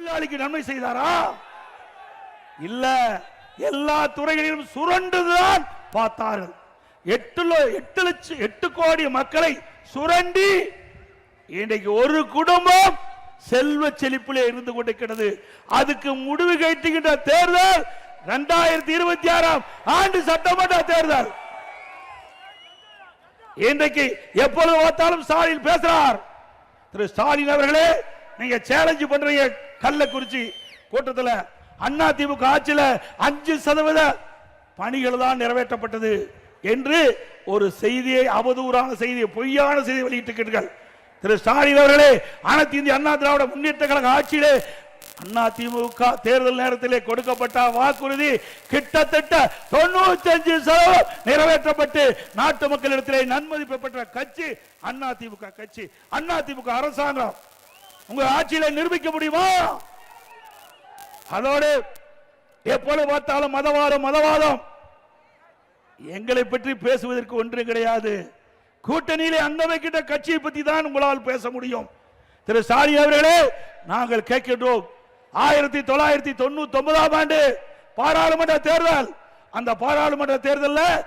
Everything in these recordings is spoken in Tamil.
தொழிலாளிக்கு நன்மை செய்தாரா? இல்ல, எல்லா துறைகளிலும் சுரண்டுதான் பார்த்தார்கள். 8 கோடி மக்களை சுரண்டி இன்றைக்கு ஒரு குடும்பம் செல்வ செழிப்பிலே இருந்து கொண்டிருக்கிறது. அதுக்கு முடிவு கட்டுகின்ற தேர்தல் 2026 ஆண்டு சட்டமன்ற தேர்தல். இன்றைக்கு எப்பொழுது பார்த்தாலும் ஸ்டாலின் பேசுறார். திரு ஸ்டாலின் அவர்களே, நீங்க சேலஞ்ச் பண்றீங்க. கள்ளக்குறிச்சி கூட்டத்தில் அதிமுக ஆட்சியில் 5% பணிகள் தான் நிறைவேற்றப்பட்டது என்று ஒரு செய்தியை, அவதூறான செய்தியை, பொய்யான செய்தியை வெளியிட்டிருக்கிறீர்கள். திரு ஸ்டாலின் அவர்களே, அனைத்து இந்திய அண்ணா திராவிட முன்னேற்ற கழக ஆட்சியிலே அதிமுக தேர்தல் நேரத்திலே கொடுக்கப்பட்ட வாக்குறுதி கிட்டத்தட்ட 95% நிறைவேற்றப்பட்டு நாட்டு மக்களிடத்திலே நன்மதிப்பு பெற்ற கட்சி அதிமுக கட்சி. அதிமுக அரசாங்கம் உங்க ஆட்சியில நிரூபிக்க முடியுமா? அதோடு எப்பொழுது பார்த்தாலும் மதவாதம். எங்களை பற்றி பேசுவதற்கு ஒன்று கிடையாது. கூட்டணியிலே அங்கமைக்கிட்ட கட்சியை பற்றி தான் உங்களால் பேச முடியும். திரு ஸ்டாலின் அவர்களே, நாங்கள் கேட்கின்றோம். 1999 ஆண்டு பாராளுமன்ற தேர்தல், அந்த பாராளுமன்ற தேர்தலில்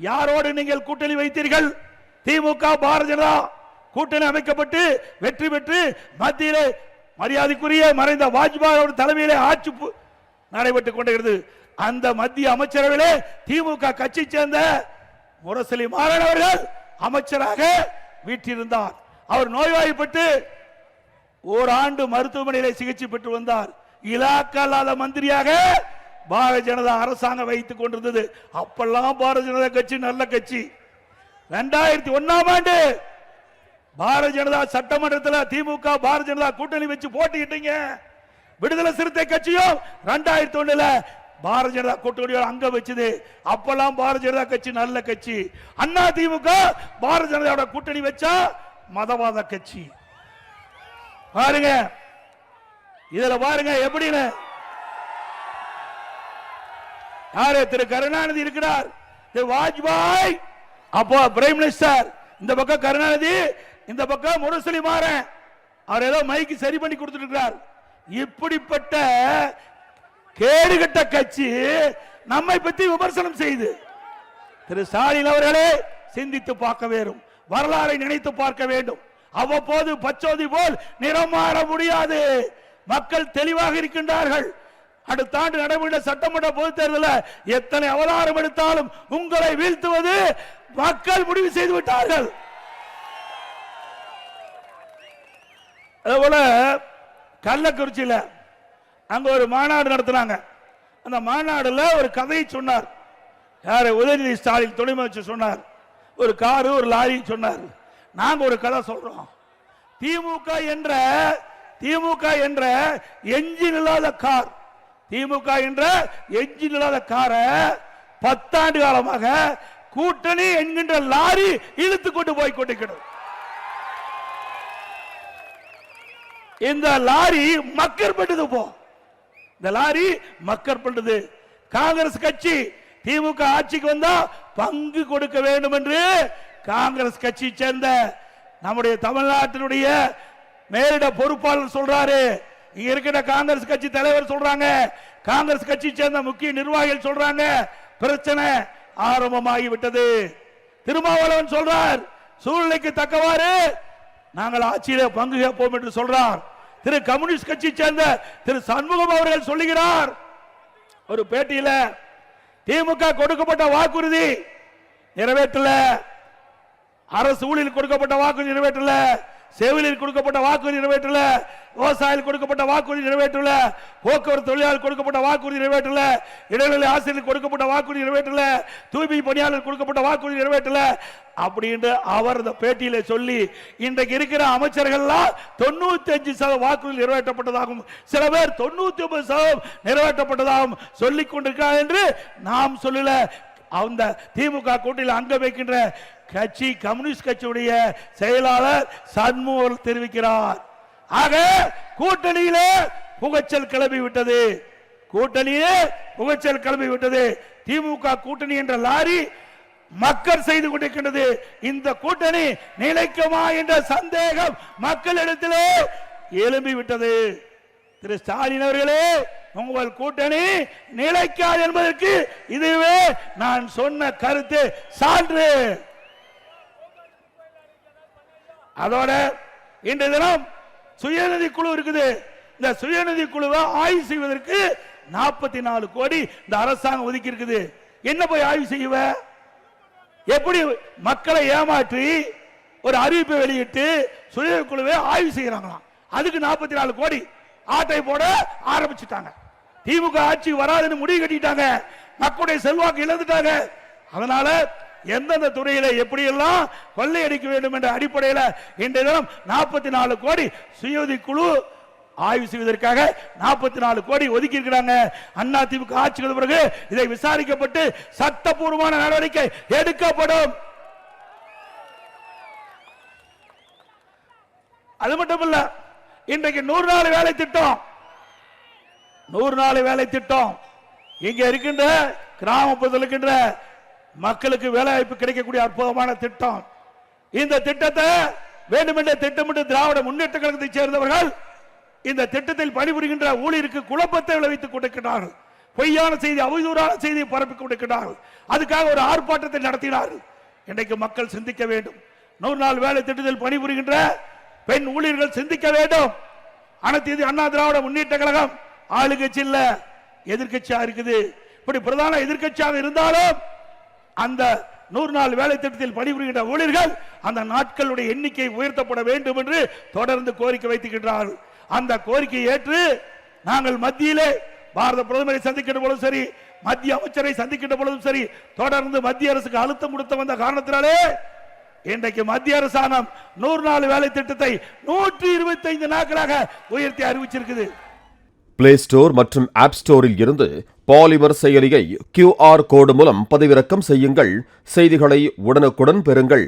யாரோடு நீங்கள் கூட்டணி வைத்தீர்கள்? திமுக பாரதிய ஜனதா கூட்டணி அமைக்கப்பட்டு வெற்றி பெற்று மத்தியிலே மரியாதைக்குரிய மறைந்த வாஜ்பாய் தலைமையிலே ஆட்சி நடைபெற்றுக் கொண்டிருக்கிறது. அந்த மத்திய அமைச்சரவையிலே திமுக கட்சி சேர்ந்த முரசொலி மாறன் அவர்கள் அமைச்சராக வீற்றிருந்தார். அவர் நோய்வாய்ப்பட்டு ஓராண்டு மருத்துவமனையில் சிகிச்சை பெற்று வந்தார். இலாக்கா இல்லாத மந்திரியாக பாரதிய ஜனதா அரசாங்கம் வைத்துக் கொண்டிருந்தது. அப்பெல்லாம் பாரதிய ஜனதா கட்சி நல்ல கட்சி. 2001 ஆண்டு பாரதிய ஜனதா சட்டமன்றத்தில் திமுக பாரதிய ஜனதா கூட்டணி வச்சு போட்டிட்டீங்க. விடுதலை சிறுத்தை கட்சியும் 2001 பாரதிய ஜனதா கூட்டணியோட அங்க வச்சது. அப்பெல்லாம் பாரதிய ஜனதா கட்சி நல்ல கட்சி. அண்ணா திமுக பாரதிய ஜனதாவோட கூட்டணி வச்சா மதவாத கட்சி. பாருங்க, இதுல பாருங்க எப்படின்னு. யாரு? திரு கருணாநிதி இருக்கிறார், திரு வாஜ்பாய் அப்போ பிரைம் மினிஸ்டர், இந்த பக்கம் கருணாநிதி, இந்த பக்கம் முரசொலி மாறன். அவர் ஏதோ மைக்கு சரி பண்ணி கொடுத்துட்டு இருக்கிறார். இப்படிப்பட்ட கேடுகட்ட கட்சி நம்மை பற்றி விமர்சனம் செய்து, திரு ஸ்டாலின் அவர்களே சிந்தித்து பார்க்க வேண்டும், வரலாறை நினைத்து பார்க்க வேண்டும். அவ்வப்போது பச்சோதி போல் நிறம் மாற முடியாது. மக்கள் தெளிவாக இருக்கின்றார்கள். அடுத்த ஆண்டு நடைபெற்ற சட்டமன்ற பொதுத் தேர்தலில் எத்தனை அவதாரம் எடுத்தாலும் உங்களை வீழ்த்துவது மக்கள் முடிவு செய்து விட்டார்கள். அதுபோல கள்ளக்குறிச்சியில் அங்க ஒரு மாநாடு நடத்தினாங்க. அந்த மாநாடுல ஒரு கதையை சொன்னார். யாரு? உதயநிதி ஸ்டாலின் துணை முதலமைச்சர் சொன்னார். ஒரு காரு ஒரு லாரி சொன்னார். நாங்க ஒரு கதை சொல்றோம். திமுக என்ற என்ஜின் இல்லாத கார், திமுக என்ற என்ஜின் இல்லாத காரை 10 ஆண்டு காலமாக கூட்டணி என்கின்ற லாரி இழுத்து கொண்டு போய் கொண்டிருக்கிறது. இந்த லாரி மக்கற்பட்டது. போ இந்த லாரி மக்கற்பட்டது. காங்கிரஸ் கட்சி திமுக ஆட்சிக்கு வந்தா பங்கு கொடுக்க வேண்டும் என்று காங்கிரஸ் கட்சி சேர்ந்த நம்முடைய தமிழ்நாட்டினுடைய மேலிட பொறுப்பாளர் சொல்றாரு. இங்க இருக்கிற காங்கிரஸ் கட்சி தலைவர் சொல்றாங்க, காங்கிரஸ் கட்சி சேர்ந்த முக்கிய நிர்வாகிகள் சொல்றாங்க, பிரச்சனை ஆரம்பமாகி விட்டது. திருமாவளவன் சொல்றார், சூழ்நிலைக்கு தக்கவாறு நாங்கள் ஆட்சியிலே பங்கு கேட்போம் என்று சொல்றார். திரு கம்யூனிஸ்ட் கட்சி சேர்ந்த திரு சண்முகம் அவர்கள் சொல்லுகிறார் ஒரு பேட்டியில, திமுக கொடுக்கப்பட்ட வாக்குறுதி நிறைவேற்றல, அரசு ஊழியர் கொடுக்கப்பட்ட வாக்குறுதி நிறைவேற்றல, செவிலியர் கொடுக்கப்பட்ட வாக்குறுதி நிறைவேற்றல, விவசாயிகள் கொடுக்கப்பட்ட வாக்குறுதி நிறைவேற்றல, போக்குவரத்து தொழிலாளர் கொடுக்கப்பட்ட வாக்குறுதி நிறைவேற்றல, இடைநிலை ஆசிரியர் கொடுக்கப்பட்ட வாக்குறுதி நிறைவேற்றல, தூய்மை பணியாளர் கொடுக்கப்பட்ட வாக்குறுதி நிறைவேற்றல அப்படின்னு அவர் இந்த பேட்டியில சொல்லி, இன்றைக்கு இருக்கிற அமைச்சர்கள்லாம் 95% வாக்குறுதி நிறைவேற்றப்பட்டதாகவும் சில பேர் 99% நிறைவேற்றப்பட்டதாகவும் சொல்லிக் கொண்டிருக்கிறார் என்று நாம் சொல்லல. அந்த திமுக கூட்டணியில் அங்க வைக்கின்ற கட்சி கம்யூனிஸ்ட் கட்சியுடைய செயலாளர் சண்முகம் தெரிவிக்கிறார். ஆக கூட்டணியிலே புகைச்சல் கிளம்பி விட்டது. கூட்டணியே புகைச்சல் கிளம்பி விட்டது. திமுக கூட்டணி என்ற லாரி மக்கள் செய்து கொண்டிருக்கின்றது. இந்த கூட்டணி நிலைக்குமா என்ற சந்தேகம் மக்களிடத்திலே எழும்பி விட்டது. திரு ஸ்டாலின் அவர்களே, உங்கள் கூட்டணி நிலைக்காது என்பதற்கு இதுவே நான் சொன்ன கருத்து சான்று. அதோட இன்றைய தினம் சுயநிதி குழு இருக்குது. இந்த சுயநிதி குழுவை ஆய்வு செய்வதற்கு 44 கோடி இந்த அரசாங்கம் ஒதுக்கி இருக்குது. என்ன போய் ஆய்வு செய்வ? எப்படி மக்களை ஏமாற்றி ஒரு அறிவிப்பை வெளியிட்டு சுயநிதி குழுவை ஆய்வு செய்யறாங்களாம். அதுக்கு 44 கோடி ஆட்டை போட ஆரம்பிச்சுட்டாங்க. திமுக ஆட்சி வராதுன்னு முடிவு கட்டிட்டாங்க. மக்களுடைய செல்வாக்கு இழந்துட்டாங்க. அதனால எந்தெந்த துறையில எப்படியெல்லாம் கொள்ளையடிக்க வேண்டும் என்ற அடிப்படையில் இன்றைய தினம் 44 கோடி சுயநிதி குழு ஆய்வு செய்வதற்காக 44 கோடி ஒதுக்கி இருக்கிறாங்க. அண்ணா திமுக ஆட்சிக்கு பிறகு இதை விசாரிக்கப்பட்டு சட்டப்பூர்வமான நடவடிக்கை எடுக்கப்படும். அது மட்டுமல்ல, இன்றைக்கு 100 நாள் வேலை திட்டம், 100 நாள் வேலை திட்டம் இங்க இருக்கின்ற கிராமப்புறத்தில் இருக்கின்ற மக்களுக்கு வேலை வாய்ப்பு கிடைக்கக்கூடிய அற்புதமான திட்டம். இந்த திட்டத்தை வேண்டுமென்றே திட்டமிட்டு திராவிட முன்னேற்ற கழகத்தை சேர்ந்தவர்கள் இந்த திட்டத்தில் பணிபுரிகின்ற ஊழியருக்கு குழப்பத்தை விளைவித்துக் கொண்டிருக்கிறார்கள். பொய்யான செய்தி, அவதூறான செய்தியை பரப்பிக் கொண்டிருக்கிறார்கள். அதுக்காக ஒரு ஆர்ப்பாட்டத்தை நடத்தினார்கள். இன்றைக்கு மக்கள் சிந்திக்க வேண்டும். 100 நாள் வேலை திட்டத்தில் பணிபுரிகின்ற பெண் ஊழியர்கள் சிந்திக்க வேண்டும். அனைத்து அண்ணா திராவிட முன்னேற்ற கழகம் ஆளுங்கட்சி இல்ல, எதிர்கட்சியா இருக்குது. இப்படி பிரதான எதிர்கட்சியாக இருந்தாலும் அந்த 100 நாள் வேலை திட்டத்தில் பணிபுரிகின்ற ஊழியர்கள் அந்த நாட்களுடைய எண்ணிக்கை உயர்த்தப்பட வேண்டும் என்று தொடர்ந்து கோரிக்கை வைத்துக்கின்றார்கள். அந்த கோரிக்கையை ஏற்று நாங்கள் மத்தியிலே பாரத பிரதமரை சந்திக்கின்ற பொழுதும் சரி, மத்திய அமைச்சரை சந்திக்கின்ற பொழுதும் சரி, தொடர்ந்து மத்திய அரசுக்கு அழுத்தம் கொடுத்து வந்த காரணத்தினாலே இன்றைக்கு மத்திய அரசாங்கம் 100 நாள் வேலை திட்டத்தை 125 நாட்களாக உயர்த்தி அறிவிச்சிருக்குது. பிளே ஸ்டோர் மற்றும் ஆப் ஸ்டோரில் இருந்து பாலிமர் செயலியை QR கோடு மூலம் பதிவிறக்கம் செய்யுங்கள். செய்திகளை உடனுக்குடன் பெறுங்கள்.